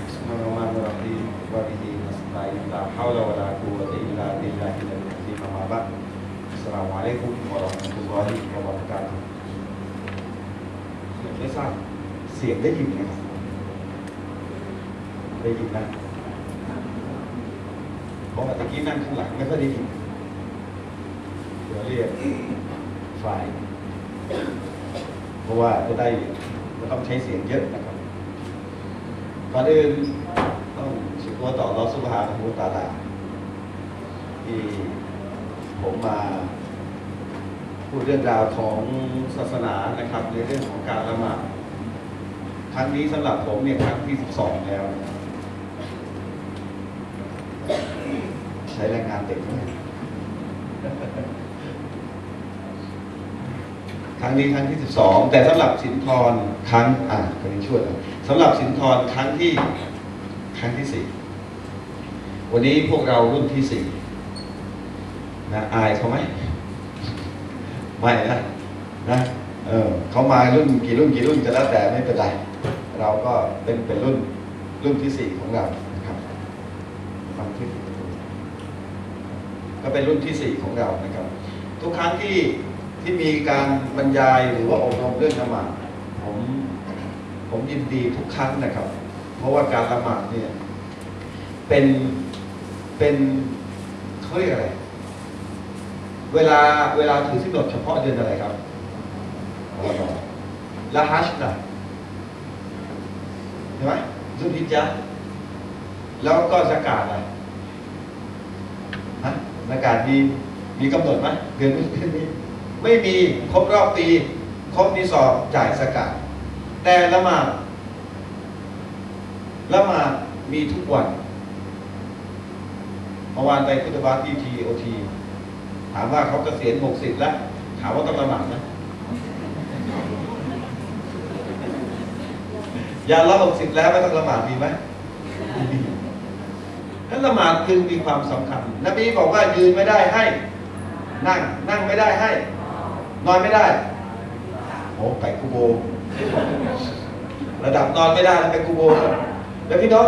Bismillahirrahmanirrahim. Wa bihi nasta'in. La haula wa la quwwata illa billahil azim. Amma ba'd. Assalamualaikum warahmatullahi wabarakatuh. ไม่ทราบเสียงได้ยินไหมครับได้ยินนะเพราะว่าตะกี้นั่งข้างหลังไม่ค่อยได้ยินเดี๋ยวเรียกฝ่ายเพราะว่าจะได้ไม่ต้องใช้เสียงเยอะนะครับก่อนอื่นต้องชุกรต่ออัลเลาะห์ซุบฮานะฮูวะตะอาลาที่ผมมาพูดเรื่องราวของศาสนานะครับในเรื่องของการละหมาดครั้งนี้สำหรับผมเนี่ยครั้งที่12แล้วใช้แรงงานเด็กไหมครั้งนี้ครั้งที่12แต่สำหรับสินธรครั้งคนนี้ช่วยสำหรับสินธรครั้งที่4วันนี้พวกเรารุ่นที่4นะอายเขาไหมไม่นะเขามารุ่นกี่รุ่นจะแล้วแต่ไม่เป็นไรเราก็เป็นรุ่นที่4ของเรานะครับฟังที่ก็เป็นรุ่นที่4ของเรานะครับทุกครั้งที่มีการบรรยายหรือว่าอบรมเรื่องละหมาดผมยินดีทุกครั้งนะครับเพราะว่าการละหมาดเนี่ยเป็นเขาเรียกอะไรเวลาถือศีลอดเฉพาะเดือนอะไรครับละฮัจญ์นะใช่ไหมซุลฮิจญะห์แล้วก็ซะกาตอะไรซะกาตมีกำหนดไหมเดือนนี้ไม่มีครบรอบปีครบนิสอบจ่ายซะกาตแต่ละหมาดมีทุกวันเมื่อวานไปคุตบะที่TOTถามว่าเขาเกษียณ60แล้วถามว่าต้องละหมาดไหมยาละ60แล้วไม่ต้องละหมาดมีไหมนั้นละหมาดจึงมีความสำคัญนบีบอกว่ายืนไม่ได้ให้นั่งไม่ได้ให้นอนไม่ได้โอ้ไปกูโบระดับนอนไม่ได้แล้วไปกูโบแล้วพี่น้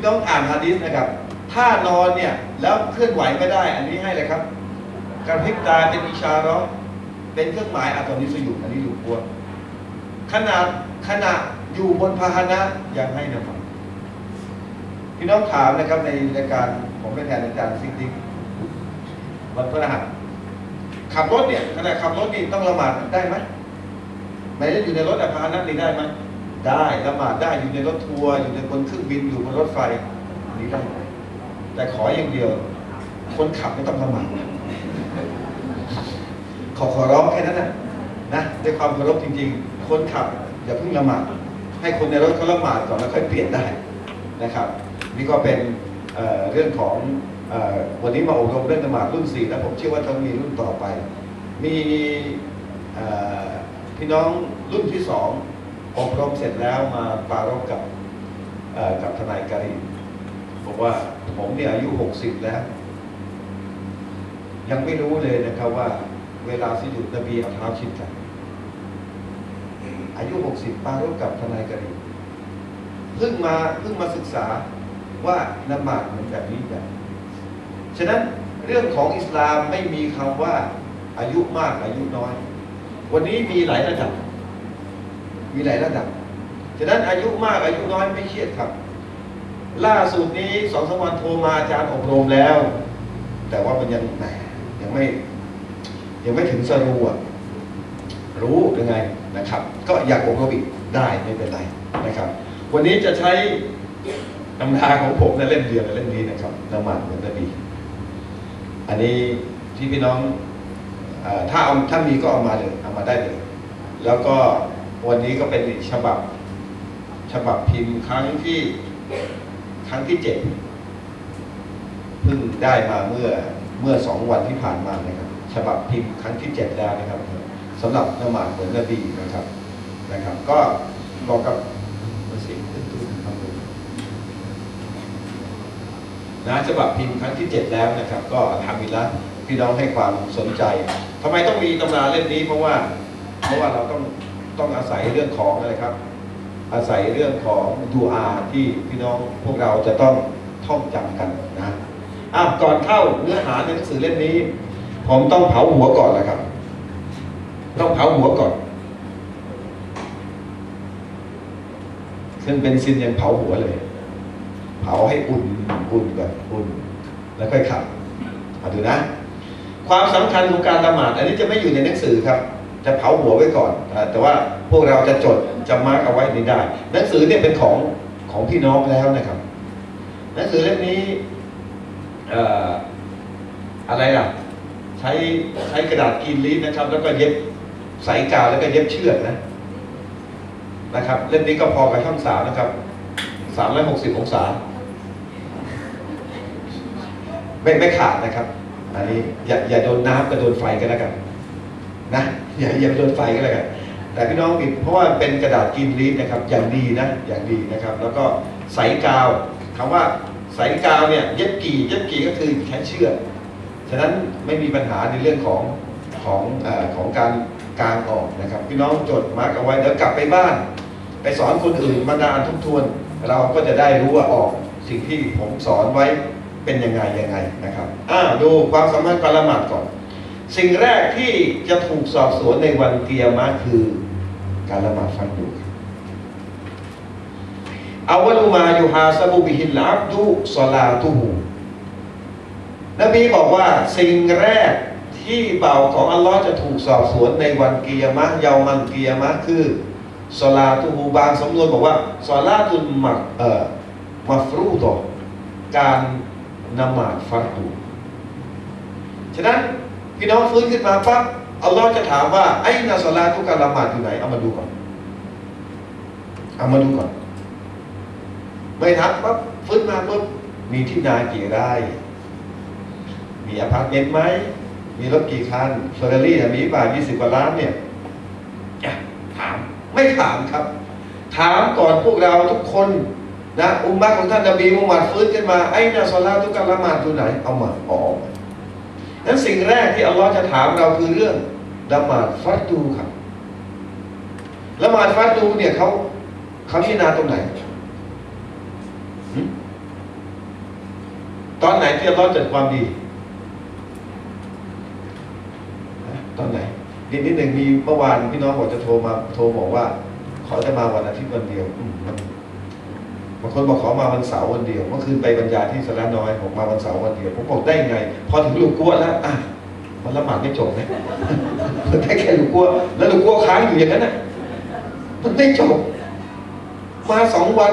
องอ่านหะดีษนะครับถ้านอนเนี่ยแล้วเคลื่อนไหวไม่ได้อันนี้ให้เลยครับการพลิกตาเป็นอิชาเราะห์เป็นเครื่องหมายตอนนี้สุยุดอันนี้อยู่กลัวขณะอยู่บนพาหนะยังให้นะมันพี่น้องถามนะครับในรายการผมเป็นแทนอาจารย์ซิกดิกวันพฤหัสขับรถเนี่ยขณะขับรถนี่ต้องละหมาดได้ไหมไม่ได้อยู่ในรถพาหนะนี่ได้ไหมได้ละหมาดได้อยู่ในรถทัวร์อยู่ในบนเครื่องบินอยู่บนรถไฟนี่ได้แต่ขออย่างเดียวคนขับไม่ต้องละหมาดขอร้องแค่นั้นนะด้วยความเคารพจริงๆคนขับอย่าเพิ่งละหมาดให้คนในรถเขาละหมาดก่อนแล้วค่อยเปลี่ยนได้นะครับนี่ก็เป็นเรื่องของวันนี้มาอบรมเรื่องละหมาดรุ่น4แล้วผมเชื่อว่าต้องมีรุ่นต่อไปมีพี่น้องรุ่นที่2อบรมเสร็จแล้วมาปรารภกับทนายการีบอกว่าผมเนี่ยอายุ60แล้วยังไม่รู้เลยนะครับว่าเวลาสุญูดนบีเอาเท้าชิดกันอายุ60ปารภกับทนายการีเพิ่งมาศึกษาว่าละหมาดเหมือนแบบนี้กันฉะนั้นเรื่องของอิสลามไม่มีคำว่าอายุมากอายุน้อยวันนี้มีหลายระดับฉะนั้นอายุมากอายุน้อยไม่เครียดครับล่าสุดนี้2-3 วันโทรมาอาจารย์อบรมแล้วแต่ว่ามันยังไม่ถึงสรุปรู้ยังไงนะครับก็อยากอบรมอีกได้ไม่เป็นไรนะครับวันนี้จะใช้ตำราของผมในเล่มเดียวในเล่มนี้นะครับละหมาดเหมือนนบีอันนี้ที่พี่น้องถ้ามีก็เอามาเลยเอามาได้เลยแล้วก็วันนี้ก็เป็นอีกฉบับพิมพ์ครั้งที่7เพิ่งได้มาเมื่อ2 วันที่ผ่านมานะครับฉบับพิมพ์ครั้งที่7แล้วนะครับสำหรับละหมาดเหมือนนบีนะครับก็บอกกับเสียงตื้นๆครับนะฉบับพิมพ์ครั้งที่7แล้วนะครับก็ทำอีกแล้วพี่น้องให้ความสนใจทำไมต้องมีตำราเล่มนี้เพราะว่าเราต้องอาศัยเรื่องของอะไรครับ อาศัยเรื่องของดูอาที่พี่น้องพวกเราจะต้องท่องจำกันนะก่อนเข้าเนื้อหาในหนังสือเล่มนี้ผมต้องเผาหัวก่อนนะครับต้องเผาหัวก่อนซึ่งเป็นซินยังเผาหัวเลยเผาให้อุ่นก่อนอุ่นแล้วค่อยขับมาดูนะความสำคัญของการละหมาดอันนี้จะไม่อยู่ในหนังสือครับจะเผาหัวไว้ก่อนแต่ว่าพวกเราจะจดจะมาร์กเอาไว้นี่ได้หนังสือเนี่ยเป็นของพี่น้องแล้วนะครับหนังสือเล่มนี้อะไรล่ะใช้กระดาษกรีนลีฟนะครับแล้วก็เย็บสายกาวแล้วก็เย็บเชือกนะครับเล่มนี้ก็พอกับช่องสามนะครับ360 องศาไม่ขาดนะครับอันนี้อย่าโดนน้ำกับโดนไฟกันแล้วกันนะอย่าโดนไฟกันแล้วกันแต่พี่น้องเพราะว่าเป็นกระดาษกรีนลีฟนะครับอย่างดีนะครับแล้วก็สายกาวคำว่าสายกาวเนี่ยเย็บกี่ก็คือแค่เชือกฉะนั้นไม่มีปัญหาในเรื่องของการกางออกนะครับพี่น้องจดมาร์กเอาไว้เดี๋ยวกลับไปบ้านไปสอนคนอื่นบรรดาทบทวนเราก็จะได้รู้ว่าสิ่งที่ผมสอนไว้เป็นยังไงนะครับดูความสำคัญการละหมาดก่อนสิ่งแรกที่จะถูกสอบสวนในวันกิยามะห์คือการละหมาดฟัรดูอาวลุมายูฮาซาบุบิฮิลอับดุศอลาตุฮูนบีบอกว่าสิ่งแรกที่บ่าวของอัลลอฮ์จะถูกสอบสวนในวันกิยามะห์เยามันกิยามะห์คือศอลาตุฮูบางสำนวนบอกว่าศอลาตุลมัฟรูฎอการละหมาดฟัรดูฉะนั้นพี่น้องฟื้นขึ้นมาปั๊บอัลลอฮ์จะถามว่าไอ้นาศอลาตุการละหมาดอยู่ไหนเอามาดูก่อนไม่ทักปั๊บฟื้นมาปุ๊บมีที่นากี่ไร่มีอพาร์ตเมนต์ไหมมีรถกี่คันเฟอร์รารี่มีป่า20 กว่าล้านเนี่ยถามไม่ถามครับถามก่อนพวกเราทุกคนนะอุมมะของท่านนบีมุฮัมมัดฟื้นขึ้นมาไอ้นาศอลาตุการละหมาดอยู่ไหนเอามาออกนั้นสิ่งแรกที่อัลลอฮ์จะถามเราคือเรื่องละหมาดฟัรดูครับละหมาดฟัรดูเนี่ยเขาพิจารณาตรงไหนตอนไหนที่อัลลอฮ์จัดความดีตอนไหนนิดหนึ่งมีเมื่อวานพี่น้องบอกจะโทรบอกว่าขอจะมาวันอาทิตย์วันเดียวบางคนบอกขอมาวันเสาร์วันเดียวเมื่อคืนไปบรรยายที่สระน้อยบอกมาวันเสาร์วันเดียวผมบอกได้ไงพอถึงลูกกัวแล้วมันละหมาดไม่จบนะมันได้แค่ลูกกัวแล้วลูกกัวค้างอยู่อย่างนั้นมันไม่จบมา2 วัน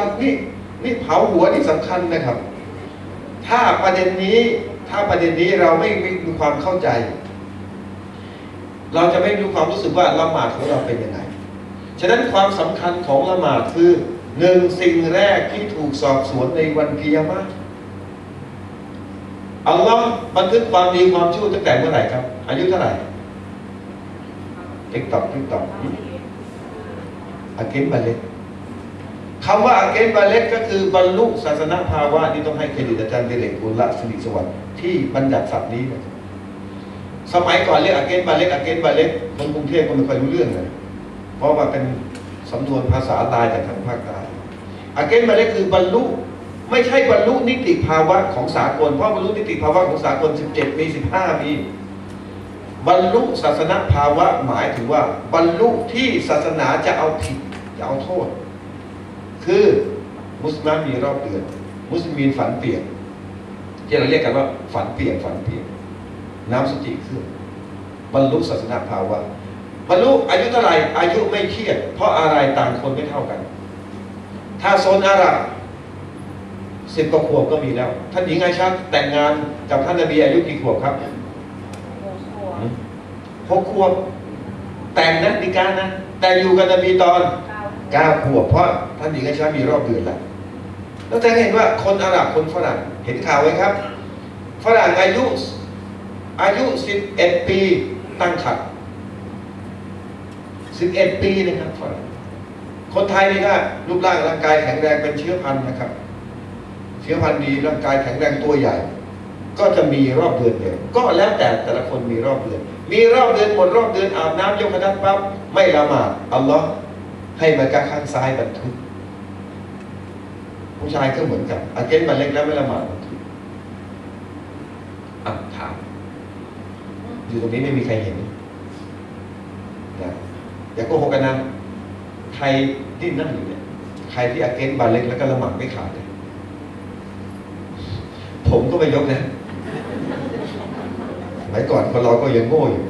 นี่เผาหัวนี่สำคัญนะครับถ้าประเด็นนี้เราไม่มีความเข้าใจเราจะไม่มีความรู้สึกว่าละหมาดของเราเป็นยังไงฉะนั้นความสำคัญของละหมาดคือ1สิ่งแรกที่ถูกสอบสวนในวันกิยามะห์อัลลอฮ์บันทึกความดีความชั่วตั้งแต่เมื่อไหร่ครับอายุเท่าไหร่ติ๊กต๊อกอาเกนบาเลตคำว่าอาเกนบาเลตก็คือบรรลุศาสนาภาวะนี่ต้องให้เครดิตอาจารย์เดเรกอุลละสิริสวัสดิ์ที่บัญญัติศัพท์นี้นะสมัยก่อนเรียกอาเกนบาเลตคนกรุงเทพก็ไม่ค่อยรู้เรื่องเลยเพราะว่าเป็นสำนวนภาษาลายจากทางภาคใต้อาเกนบาเลตคือบรรลุไม่ใช่บรรลุนิติภาวะของสากลเพราะบรรลุนิติภาวะของสากล17 ปี 15 ปีบรรลุศาสนาภาวะหมายถึงว่าบรรลุที่ศาสนาจะเอาผิดจะเอาโทษคือมุสลิมมีรอบเดือนมุสลิมฝันเปียกที่เราเรียกกันว่าฝันเปียกน้ำสติขึ้นบรรลุศาสนาภาวะบรรลุอายุเท่าไหร่อายุไม่เครียดเพราะอะไรต่างคนไม่เท่ากันถ้าโซนอาหรับ10 กว่าขวบก็มีแล้วท่านหญิงไอชาแต่งงานกับท่านนบีอายุกี่ขวบครับ6 ขวบแต่งนะนิกานะแต่อยู่กับนบีตอน9 ขวบเพราะท่านหญิงไอชามีรอบเดือนแล้วจะเห็นว่าคนอาหรับคนฝรั่งเห็นข่าวไว้ครับฝรั่งอายุ11 ปีตั้งครรภ์11 ปีนะครับฝรั่งคนไทยนี่ก็รูปร่างกายแข็งแรงเป็นเชื้อพันธุ์นะครับเชื้อพันธุ์ดีร่างกายแข็งแรงตัวใหญ่ก็จะมีรอบเดือนเดียวก็แล้วแต่ละคนมีรอบเดือนหมดรอบเดือนอาบน้ำยกขนัดปั๊บไม่ละหมาดอัลลอฮ์ ให้มันก้าข้างซ้ายบันทึกผู้ชายก็เหมือนกันอาเกนบันเล็กแล้วไม่ละหมาดบันทึกถามอยู่ตรงนี้ไม่มีใครเห็นนะอย่าโกหกกันนะใครที่นั่งอยู่เนี่ยใครที่อาเกนบันเล็กแล้วก็ละหมาดไม่ขาดเลยผมก็ไม่ยกนะสมัยก่อนคนเราก็ยังโง่อยู่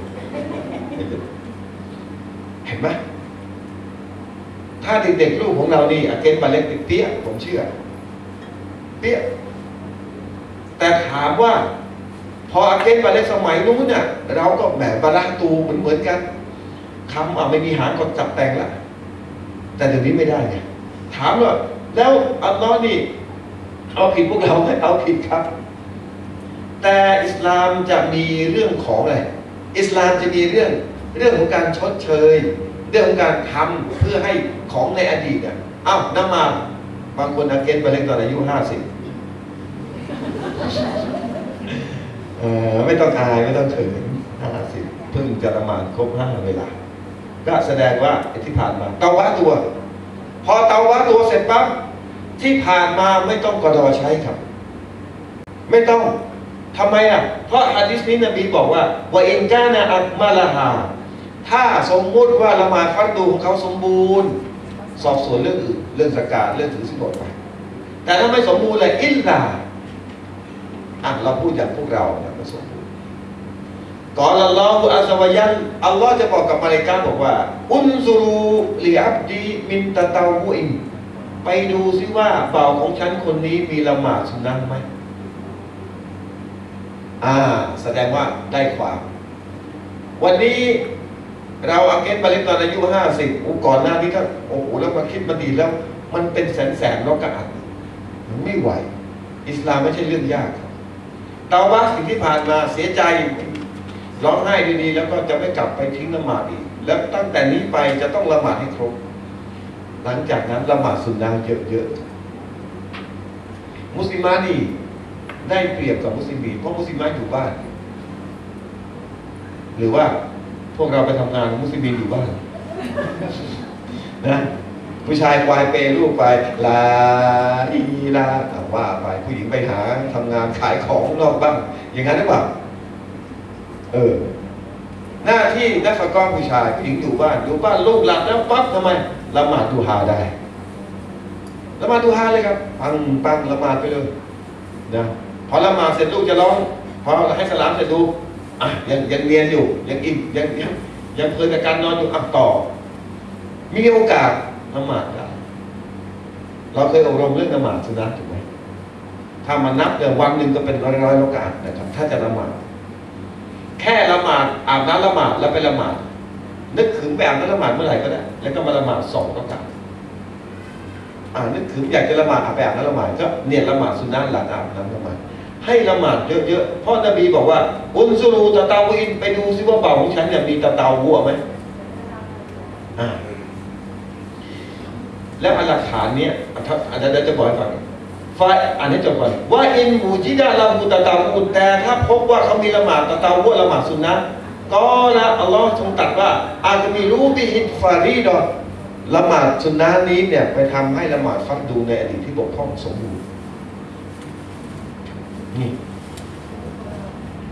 เห็นไหมถ้าเด็กๆลูกของเรานี่อาเกนบันเล็กเปี้ยผมเชื่อเปี้ยแต่ถามว่าพออาเกนบันเล็กสมัยนู้นเนี่ยเราก็แหมบาราตูเหมือนกันคำไม่มีหางก็จับแต่งละแต่เดี๋ยวนี้ไม่ได้ไงถามว่าแล้วอัลลอฮ์นี่เอาผิดพวกเราไหมเอาผิดครับแต่อิสลามจะมีเรื่องของอะไรอิสลามจะมีเรื่องของการชดเชยเรื่องของการทำเพื่อให้ของในอดีตเนี่ยน้ำมาบางคนอาเกนไปเล็กตอนอายุ50ไม่ต้องอายไม่ต้องเขิน50เพิ่งจะละหมาดครบ5 เวลาก็แสดงว่าที่ผ่านมาเตาวะตัวพอเตาวะตัวเสร็จปั๊บที่ผ่านมาไม่ต้องกอดอใช้ครับไม่ต้องทำไมเพราะหะดีษนี้นบีบอกว่าวะอินกานะอักมาลาฮาถ้าสมมุติว่าละหมาดฟัรดูของเขาสมบูรณ์สอบสวนเรื่องอื่นเรื่องซะกาตเรื่องถือศีลอดไปแต่ถ้าไม่สมบูรณ์เลยอิลลาเราพูดอย่างพวกเราเนี่ยไม่สมบูรณ์กอลัลลอฮุอัซซะวะญัลอัลลอฮ์จะบอกกับมลาอิกะฮ์บอกว่าอุนซุรูลิอับดีมินตะตาววุอินไปดูซิว่าบ่าวของฉันคนนี้มีละหมาดสุนนะไหมแสดงว่าได้ความวันนี้เราอาเกนบาเล็กตอนอายุ50ก่อนหน้านี้ก็โอ้โหแล้วมาคิดมาดีแล้วมันเป็นแสนแล้วก็อ่านมันไม่ไหวอิสลามไม่ใช่เรื่องยากครับเตาบะสิ่งที่ผ่านมาเสียใจร้องไห้ดีๆแล้วก็จะไม่กลับไปทิ้งละหมาดอีกแล้วตั้งแต่นี้ไปจะต้องละหมาดให้ครบหลังจากนั้นละหมาดสุนนะเยอะๆมุสลิมานี่ได้เปรียบกับมุสลิมีเพราะมุสลิมาอยู่บ้านหรือว่าพวกเราไปทำงานมุสลิมีอยู่บ้านนะผู้ชายควายเปย์ลูกไปลาอีลาว่าไปผู้หญิงไปหาทำงานขายของนอกบ้านอย่างนั้นหรือเปล่าหน้าที่นักกอล์ฟผู้ชายผู้หญิงอยู่บ้านลูกหลับแล้วปั๊บทำไมละหมาดดูฮาได้ละหมาดดูฮาเลยครับปังละหมาดไปเลยนะพอละหมาดเสร็จลูกจะร้องพอให้สลามเสร็จดูยังเรียนอยู่ยังอิ่มยังเพลินกับการนอนอยู่ต่อมีโอกาสละหมาดได้เราเคยอบรมเรื่องละหมาดสุนัขถูกไหมถ้ามานับเดือนวันหนึ่งก็เป็นร้อยโอกาสนะครับถ้าจะละหมาดแค่ละหมาดอาบน้ำละหมาดแล้วไปละหมาดนึกถึงไปอาบน้ำละหมาดเมื่อไหร่ก็ได้แล้วก็มาละหมาด2 โอกาสนึกถึงอยากจะละหมาดไปอาบน้ำละหมาดก็เนี่ยละหมาดสุนัขหลังอาบน้ำละหมาดให้ละหมาดเยอะๆเพราะนบีบอกว่าอุนซุรูตะตาวุอินไปดูซิว่าบ่าวของฉันเนี่ยมีตะตาวัวไหมแล้วหลักฐานเนี้ยอาจารย์จะบอกให้ฟังอันนี้จบก่อนว่าอินมูจิดาลาหูตะตาวุนแต่ถ้าพบว่าเขามีละหมาดตะตาวัวละหมาดสุนนะก็ละอัลลอฮ์ทรงตรัสว่าอาจจะมีรู้บิฮิฟารีดอละหมาดสุนนะนี้เนี่ยไปทำให้ละหมาดฟัรดูในอดีตที่บกพร่องสมบูรณ์นี่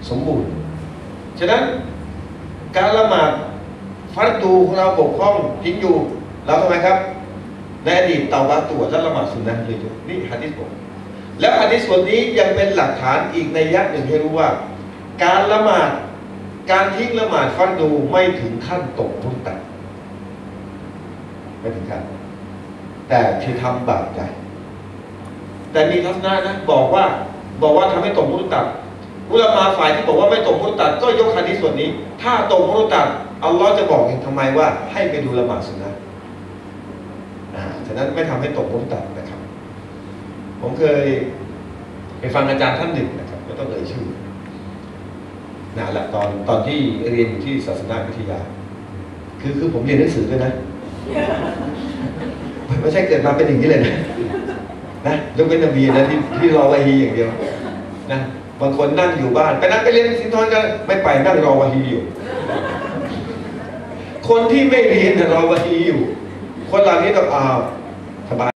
สมบูรณ์ฉะนั้นการละหมาดฟัรดูของเราบกพร่องจริงอยู่เราทำไมครับในอดีตเตาบะตัวและละหมาดสุนนะเลยนี่หะดีษผมแล้วหะดีษส่วนนี้ยังเป็นหลักฐานอีกในยะหนึ่งให้รู้ว่าการละหมาดการทิ้งละหมาดฟัรดูไม่ถึงขั้นตกมุตะไม่ถึงขั้นแต่ที่ทำบาปใหญ่แต่มีทัศนะนะบอกว่าทำให้ตกมุตะอุลามะฝ่ายที่บอกว่าไม่ตกมุตะก็ยกหะดีษส่วนนี้ถ้าตกมุตะอัลลอฮ์จะบอกเองทำไมว่าให้ไปดูละหมาดสุนนะฉะนั้นไม่ทำให้ตกมุตะนะครับผมเคยไปฟังอาจารย์ท่านหนึ่งนะครับไม่ต้องเอ่ยชื่อนานละตอนที่เรียนอยู่ที่ศาสนาวิทยาคือผมเรียนหนังสือด้วยนะไม่ใช่เกิดมาเป็นอย่างนี้เลยนะยกเว้นนบีนะที่รอวะฮีอย่างเดียวนะบางคนนั่งอยู่บ้านไปนั่งไปเรียนสินทรกันไม่ไปนั่งรอวะฮีอยู่คนที่ไม่เรียนแต่รอวะฮีอยู่ค คนเหล่านี้ต้องอ้าวสบาย